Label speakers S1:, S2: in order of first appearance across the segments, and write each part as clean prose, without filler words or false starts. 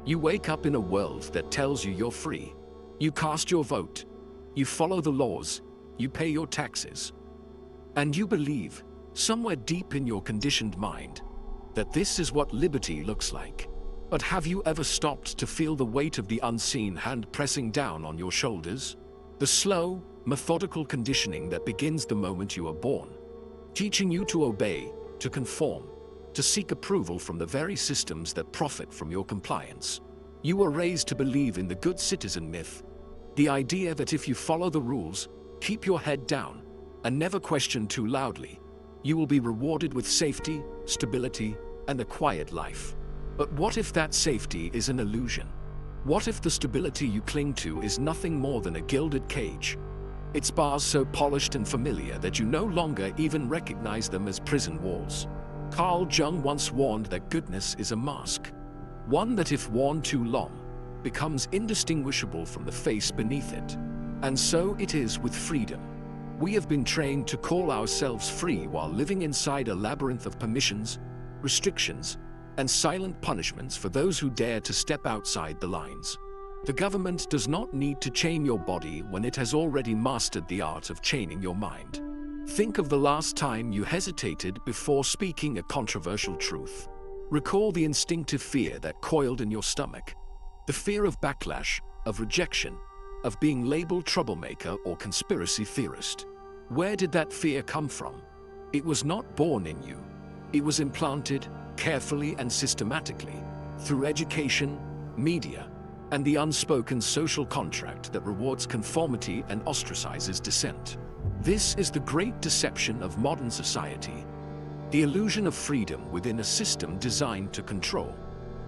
S1: You wake up in a world that tells you you're free. You cast your vote. You follow the laws. You pay your taxes. And you believe, somewhere deep in your conditioned mind, that this is what liberty looks like. But have you ever stopped to feel the weight of the unseen hand pressing down on your shoulders? The slow, methodical conditioning that begins the moment you are born, teaching you to obey, to conform, to seek approval from the very systems that profit from your compliance. You were raised to believe in the good citizen myth, the idea that if you follow the rules, keep your head down, and never question too loudly, you will be rewarded with safety, stability, and a quiet life. But what if that safety is an illusion? What if the stability you cling to is nothing more than a gilded cage? Its bars so polished and familiar that you no longer even recognize them as prison walls. Carl Jung once warned that goodness is a mask, one that if worn too long, becomes indistinguishable from the face beneath it. And so it is with freedom. We have been trained to call ourselves free while living inside a labyrinth of permissions, restrictions, and silent punishments for those who dare to step outside the lines. The government does not need to chain your body when it has already mastered the art of chaining your mind. Think of the last time you hesitated before speaking a controversial truth. Recall the instinctive fear that coiled in your stomach. The fear of backlash, of rejection, of being labeled troublemaker or conspiracy theorist. Where did that fear come from? It was not born in you. It was implanted, carefully and systematically, through education, media, and the unspoken social contract that rewards conformity and ostracizes dissent. This is the great deception of modern society, the illusion of freedom within a system designed to control.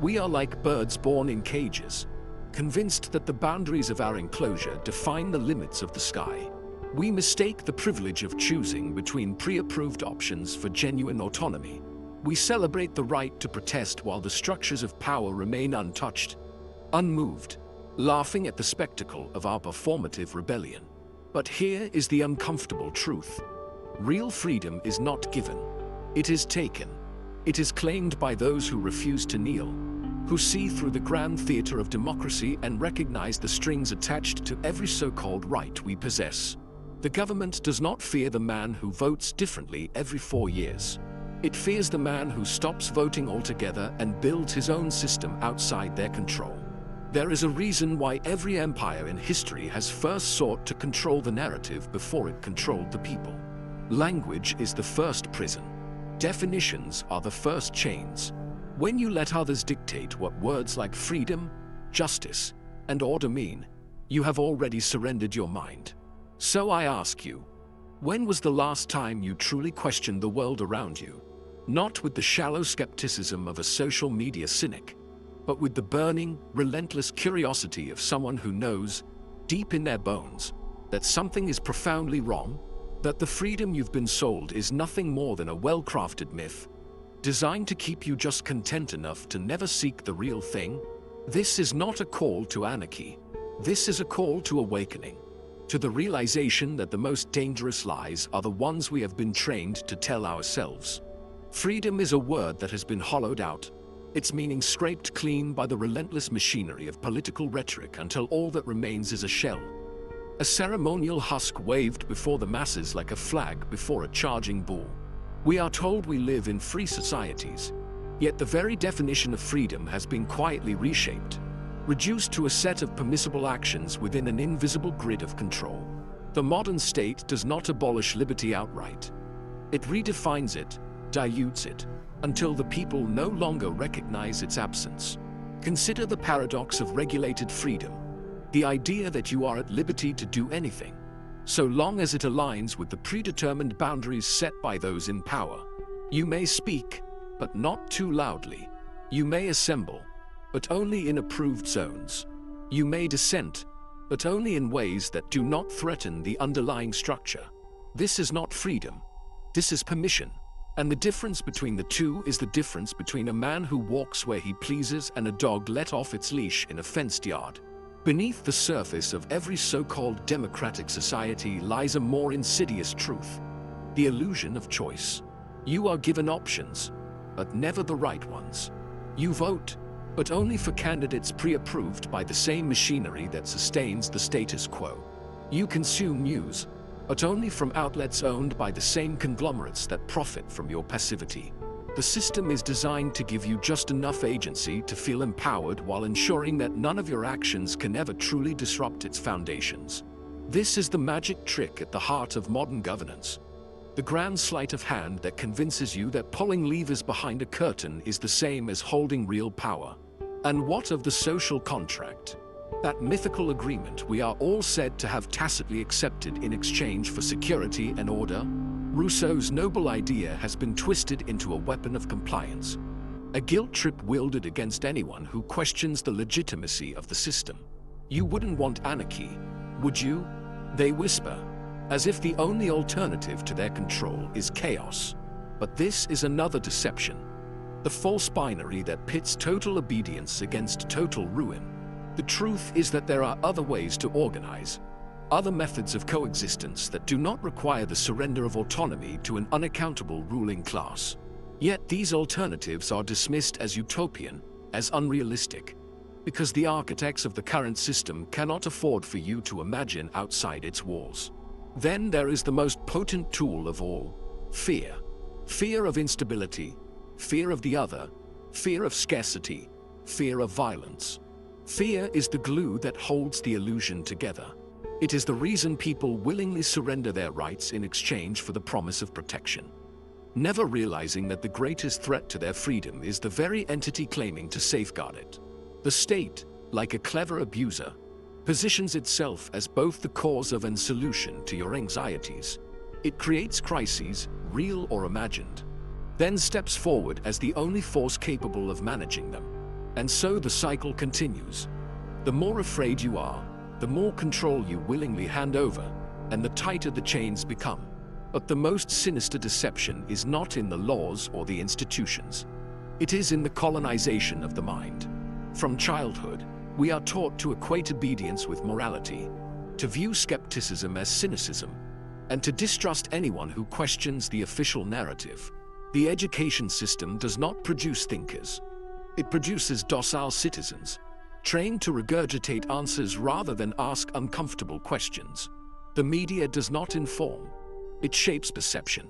S1: We are like birds born in cages, convinced that the boundaries of our enclosure define the limits of the sky. We mistake the privilege of choosing between pre-approved options for genuine autonomy. We celebrate the right to protest while the structures of power remain untouched, unmoved, laughing at the spectacle of our performative rebellion. But here is the uncomfortable truth. Real freedom is not given. It is taken. It is claimed by those who refuse to kneel, who see through the grand theater of democracy and recognize the strings attached to every so-called right we possess. The government does not fear the man who votes differently every 4 years. It fears the man who stops voting altogether and builds his own system outside their control. There is a reason why every empire in history has first sought to control the narrative before it controlled the people. Language is the first prison. Definitions are the first chains. When you let others dictate what words like freedom, justice, and order mean, you have already surrendered your mind. So I ask you, when was the last time you truly questioned the world around you? Not with the shallow skepticism of a social media cynic, but with the burning, relentless curiosity of someone who knows, deep in their bones, that something is profoundly wrong, that the freedom you've been sold is nothing more than a well-crafted myth, designed to keep you just content enough to never seek the real thing. This is not a call to anarchy. This is a call to awakening, to the realization that the most dangerous lies are the ones we have been trained to tell ourselves. Freedom is a word that has been hollowed out, its meaning scraped clean by the relentless machinery of political rhetoric until all that remains is a shell. A ceremonial husk waved before the masses like a flag before a charging bull. We are told we live in free societies, yet the very definition of freedom has been quietly reshaped, reduced to a set of permissible actions within an invisible grid of control. The modern state does not abolish liberty outright. It redefines it, dilutes it, until the people no longer recognize its absence. Consider the paradox of regulated freedom, the idea that you are at liberty to do anything, so long as it aligns with the predetermined boundaries set by those in power. You may speak, but not too loudly. You may assemble, but only in approved zones. You may dissent, but only in ways that do not threaten the underlying structure. This is not freedom. This is permission. And the difference between the two is the difference between a man who walks where he pleases and a dog let off its leash in a fenced yard. Beneath the surface of every so-called democratic society lies a more insidious truth: the illusion of choice. You are given options, but never the right ones. You vote, but only for candidates pre-approved by the same machinery that sustains the status quo. You consume news, but only from outlets owned by the same conglomerates that profit from your passivity. The system is designed to give you just enough agency to feel empowered while ensuring that none of your actions can ever truly disrupt its foundations. This is the magic trick at the heart of modern governance. The grand sleight of hand that convinces you that pulling levers behind a curtain is the same as holding real power. And what of the social contract? That mythical agreement we are all said to have tacitly accepted in exchange for security and order? Rousseau's noble idea has been twisted into a weapon of compliance. A guilt trip wielded against anyone who questions the legitimacy of the system. You wouldn't want anarchy, would you? They whisper, as if the only alternative to their control is chaos. But this is another deception. The false binary that pits total obedience against total ruin. The truth is that there are other ways to organize, other methods of coexistence that do not require the surrender of autonomy to an unaccountable ruling class. Yet these alternatives are dismissed as utopian, as unrealistic, because the architects of the current system cannot afford for you to imagine outside its walls. Then there is the most potent tool of all, fear. Fear of instability, fear of the other, fear of scarcity, fear of violence. Fear is the glue that holds the illusion together. It is the reason people willingly surrender their rights in exchange for the promise of protection, never realizing that the greatest threat to their freedom is the very entity claiming to safeguard it. The state, like a clever abuser, positions itself as both the cause of and solution to your anxieties. It creates crises, real or imagined, then steps forward as the only force capable of managing them. And so the cycle continues. The more afraid you are, the more control you willingly hand over, and the tighter the chains become. But the most sinister deception is not in the laws or the institutions. It is in the colonization of the mind. From childhood, we are taught to equate obedience with morality, to view skepticism as cynicism, and to distrust anyone who questions the official narrative. The education system does not produce thinkers. It produces docile citizens, trained to regurgitate answers rather than ask uncomfortable questions. The media does not inform. It shapes perception,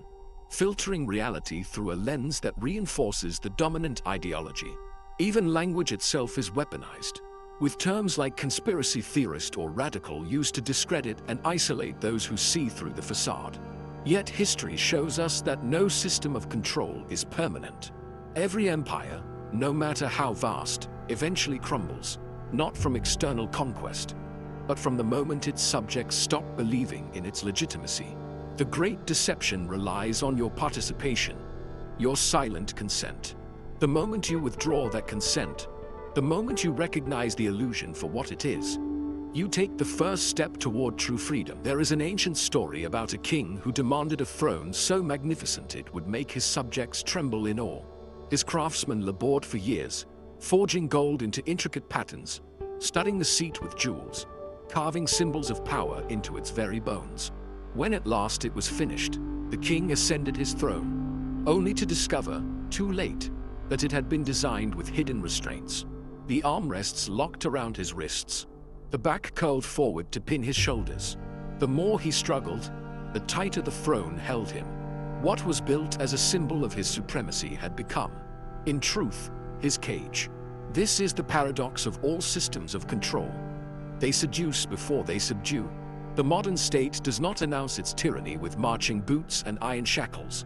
S1: filtering reality through a lens that reinforces the dominant ideology. Even language itself is weaponized, with terms like conspiracy theorist or radical used to discredit and isolate those who see through the facade. Yet history shows us that no system of control is permanent. Every empire, no matter how vast, eventually crumbles, not from external conquest, but from the moment its subjects stop believing in its legitimacy. The great deception relies on your participation, your silent consent. The moment you withdraw that consent, the moment you recognize the illusion for what it is, you take the first step toward true freedom. There is an ancient story about a king who demanded a throne so magnificent it would make his subjects tremble in awe. His craftsmen labored for years, forging gold into intricate patterns, studding the seat with jewels, carving symbols of power into its very bones. When at last it was finished, the king ascended his throne, only to discover, too late, that it had been designed with hidden restraints. The armrests locked around his wrists, the back curled forward to pin his shoulders. The more he struggled, the tighter the throne held him. What was built as a symbol of his supremacy had become, in truth, his cage. This is the paradox of all systems of control. They seduce before they subdue. The modern state does not announce its tyranny with marching boots and iron shackles.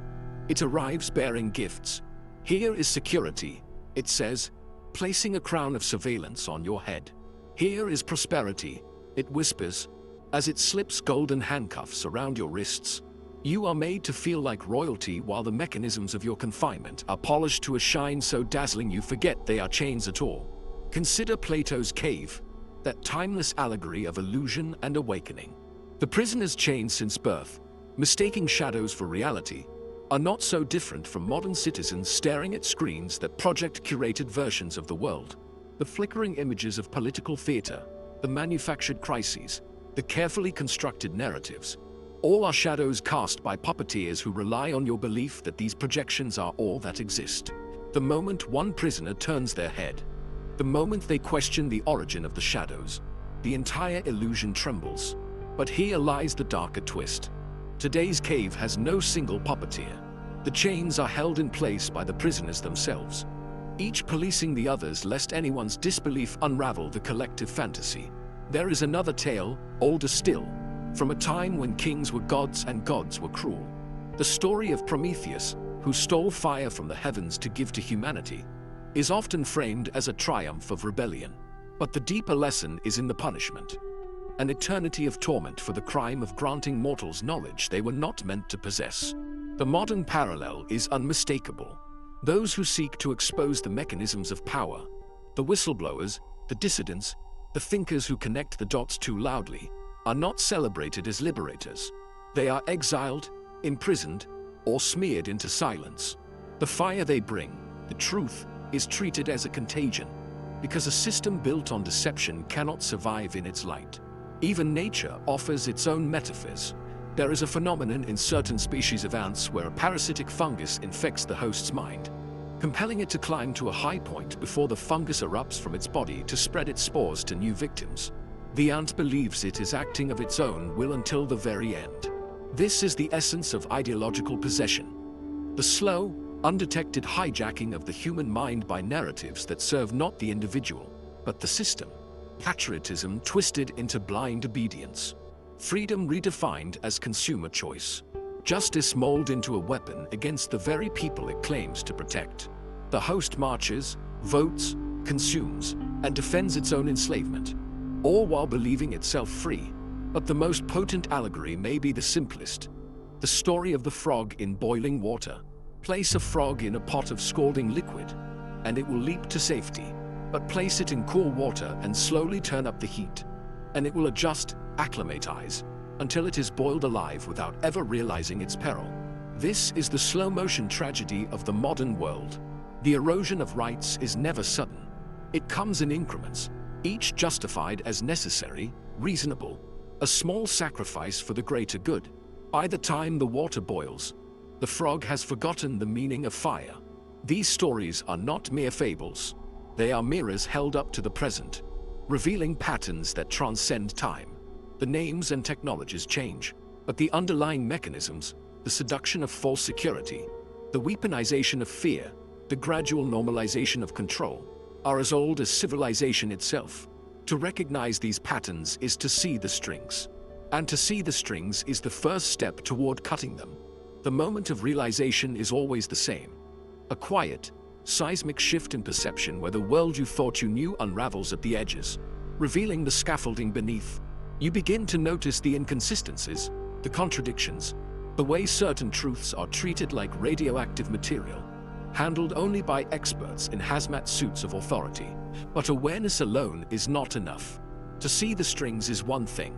S1: It arrives bearing gifts. Here is security, it says, placing a crown of surveillance on your head. Here is prosperity, it whispers, as it slips golden handcuffs around your wrists. You are made to feel like royalty while the mechanisms of your confinement are polished to a shine so dazzling you forget they are chains at all. Consider Plato's cave, that timeless allegory of illusion and awakening. The prisoners chained since birth, mistaking shadows for reality, are not so different from modern citizens staring at screens that project curated versions of the world. The flickering images of political theater, the manufactured crises, the carefully constructed narratives, all are shadows cast by puppeteers who rely on your belief that these projections are all that exist. The moment one prisoner turns their head, The moment they question the origin of the shadows, the entire illusion trembles. But here lies the darker twist. Today's cave has no single puppeteer. The chains are held in place by the prisoners themselves, each policing the others lest anyone's disbelief unravel the collective fantasy. There is another tale, older still, from a time when kings were gods and gods were cruel. The story of Prometheus, who stole fire from the heavens to give to humanity, is often framed as a triumph of rebellion. But the deeper lesson is in the punishment. An eternity of torment for the crime of granting mortals knowledge they were not meant to possess. The modern parallel is unmistakable. Those who seek to expose the mechanisms of power, the whistleblowers, the dissidents, the thinkers who connect the dots too loudly, are not celebrated as liberators. They are exiled, imprisoned, or smeared into silence. The fire they bring, the truth, is treated as a contagion, because a system built on deception cannot survive in its light. Even nature offers its own metaphors. There is a phenomenon in certain species of ants where a parasitic fungus infects the host's mind, compelling it to climb to a high point before the fungus erupts from its body to spread its spores to new victims. The ant believes it is acting of its own will until the very end. This is the essence of ideological possession. The slow, undetected hijacking of the human mind by narratives that serve not the individual, but the system. Patriotism twisted into blind obedience. Freedom redefined as consumer choice. Justice molded into a weapon against the very people it claims to protect. The host marches, votes, consumes, and defends its own enslavement, all while believing itself free. But the most potent allegory may be the simplest. The story of the frog in boiling water. Place a frog in a pot of scalding liquid, and it will leap to safety. But place it in cool water and slowly turn up the heat, and it will adjust, acclimatize, until it is boiled alive without ever realizing its peril. This is the slow-motion tragedy of the modern world. The erosion of rights is never sudden. It comes in increments, each justified as necessary, reasonable, a small sacrifice for the greater good. By the time the water boils, the frog has forgotten the meaning of fire. These stories are not mere fables. They are mirrors held up to the present, revealing patterns that transcend time. The names and technologies change, but the underlying mechanisms, the seduction of false security, the weaponization of fear, the gradual normalization of control, are as old as civilization itself. To recognize these patterns is to see the strings. And to see the strings is the first step toward cutting them. The moment of realization is always the same. A quiet, seismic shift in perception where the world you thought you knew unravels at the edges, revealing the scaffolding beneath. You begin to notice the inconsistencies, the contradictions, the way certain truths are treated like radioactive material, handled only by experts in hazmat suits of authority. But awareness alone is not enough. To see the strings is one thing.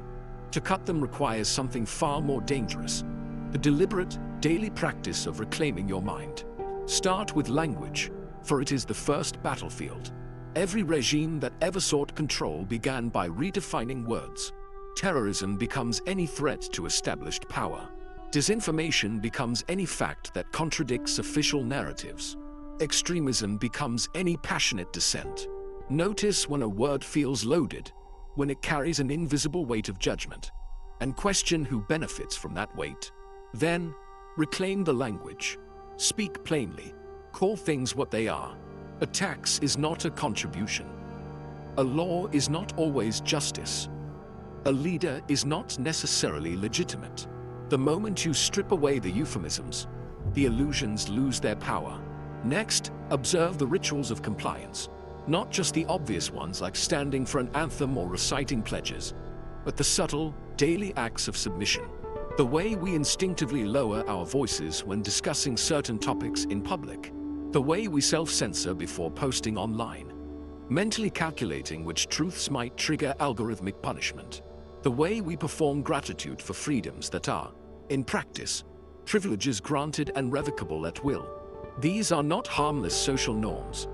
S1: To cut them requires something far more dangerous: the deliberate, daily practice of reclaiming your mind. Start with language, for it is the first battlefield. Every regime that ever sought control began by redefining words. Terrorism becomes any threat to established power. Disinformation becomes any fact that contradicts official narratives. Extremism becomes any passionate dissent. Notice when a word feels loaded, when it carries an invisible weight of judgment, and question who benefits from that weight. Then, reclaim the language. Speak plainly. Call things what they are. A tax is not a contribution. A law is not always justice. A leader is not necessarily legitimate. The moment you strip away the euphemisms, the illusions lose their power. Next, observe the rituals of compliance. Not just the obvious ones like standing for an anthem or reciting pledges, but the subtle, daily acts of submission. The way we instinctively lower our voices when discussing certain topics in public. The way we self-censor before posting online. Mentally calculating which truths might trigger algorithmic punishment. The way we perform gratitude for freedoms that are, in practice, privileges granted and revocable at will. These are not harmless social norms.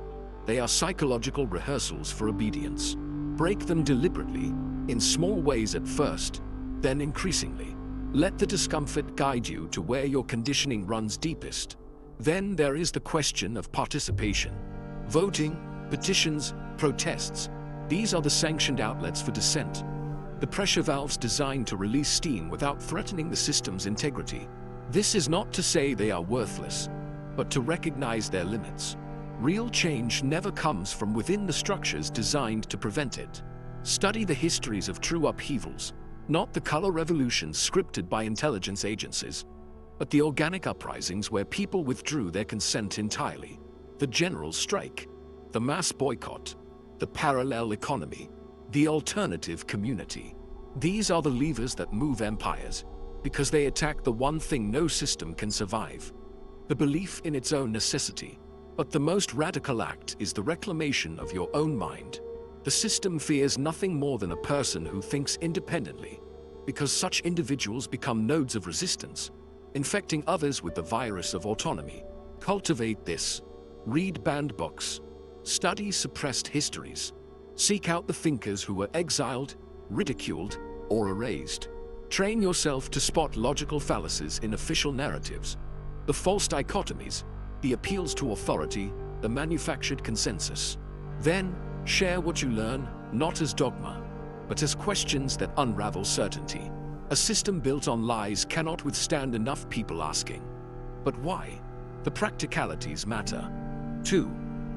S1: They are psychological rehearsals for obedience. Break them deliberately, in small ways at first, then increasingly. Let the discomfort guide you to where your conditioning runs deepest. Then there is the question of participation. Voting, Petitions, protests, these are the sanctioned outlets for dissent. The pressure valves designed to release steam without threatening the system's integrity. This is not to say they are worthless, but to recognize their limits. Real change never comes from within the structures designed to prevent it. Study the histories of true upheavals, not the color revolutions scripted by intelligence agencies, but the organic uprisings where people withdrew their consent entirely. The general strike, the mass boycott, the parallel economy, the alternative community. These are the levers that move empires, because they attack the one thing no system can survive: the belief in its own necessity. But the most radical act is the reclamation of your own mind. The system fears nothing more than a person who thinks independently, because such individuals become nodes of resistance, infecting others with the virus of autonomy. Cultivate this. Read banned books. Study suppressed histories. Seek out the thinkers who were exiled, ridiculed, or erased. Train yourself to spot logical fallacies in official narratives, the false dichotomies, the appeals to authority, the manufactured consensus. Then, share what you learn, not as dogma, but as questions that unravel certainty. A system built on lies cannot withstand enough people asking, but why? The practicalities matter. 2.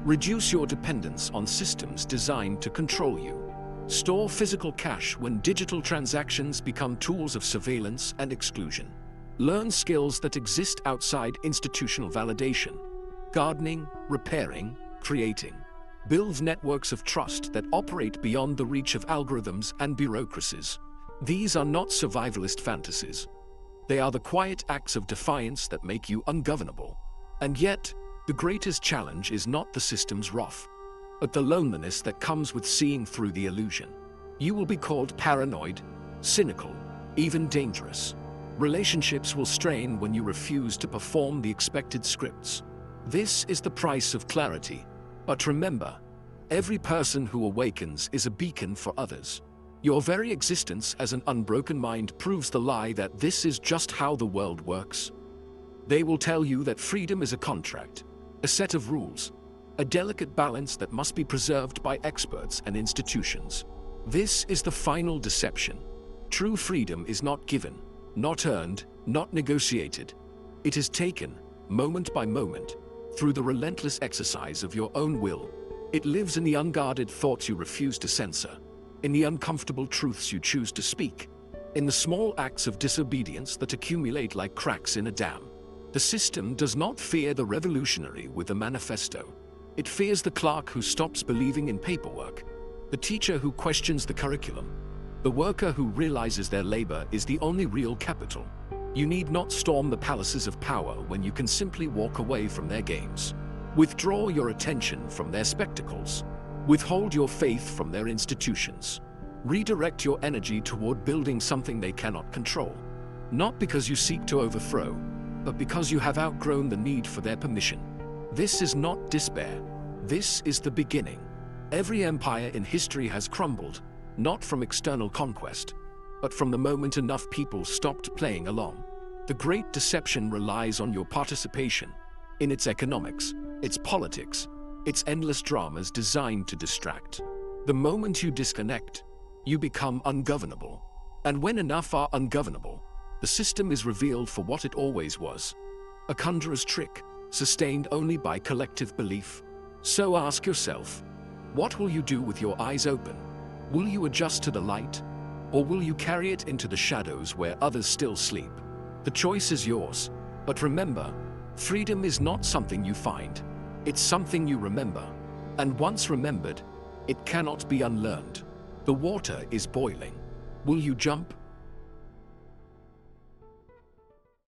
S1: Reduce your dependence on systems designed to control you. Store physical cash when digital transactions become tools of surveillance and exclusion. Learn skills that exist outside institutional validation. Gardening, repairing, creating. Build networks of trust that operate beyond the reach of algorithms and bureaucracies. These are not survivalist fantasies. They are the quiet acts of defiance that make you ungovernable. And yet, the greatest challenge is not the system's wrath, but the loneliness that comes with seeing through the illusion. You will be called paranoid, cynical, even dangerous. Relationships will strain when you refuse to perform the expected scripts. This is the price of clarity. But remember, every person who awakens is a beacon for others. Your very existence as an unbroken mind proves the lie that this is just how the world works. They will tell you that freedom is a contract, a set of rules, a delicate balance that must be preserved by experts and institutions. This is the final deception. True freedom is not given, not earned, not negotiated. It is taken, moment by moment, through the relentless exercise of your own will. It lives in the unguarded thoughts you refuse to censor, in the uncomfortable truths you choose to speak, in the small acts of disobedience that accumulate like cracks in a dam. The system does not fear the revolutionary with a manifesto. It fears the clerk who stops believing in paperwork, the teacher who questions the curriculum, the worker who realizes their labor is the only real capital. You need not storm the palaces of power when you can simply walk away from their games. Withdraw your attention from their spectacles. Withhold your faith from their institutions. Redirect your energy toward building something they cannot control. Not because you seek to overthrow, but because you have outgrown the need for their permission. This is not despair. This is the beginning. Every empire in history has crumbled, not from external conquest, but from the moment enough people stopped playing along. The great deception relies on your participation in its economics, its politics, its endless dramas designed to distract. The moment you disconnect, you become ungovernable. And when enough are ungovernable, the system is revealed for what it always was: a conjurer's trick, sustained only by collective belief. So ask yourself, what will you do with your eyes open? Will you adjust to the light, or will you carry it into the shadows where others still sleep? The choice is yours, but remember, freedom is not something you find. It's something you remember, and once remembered, it cannot be unlearned. The water is boiling. Will you jump,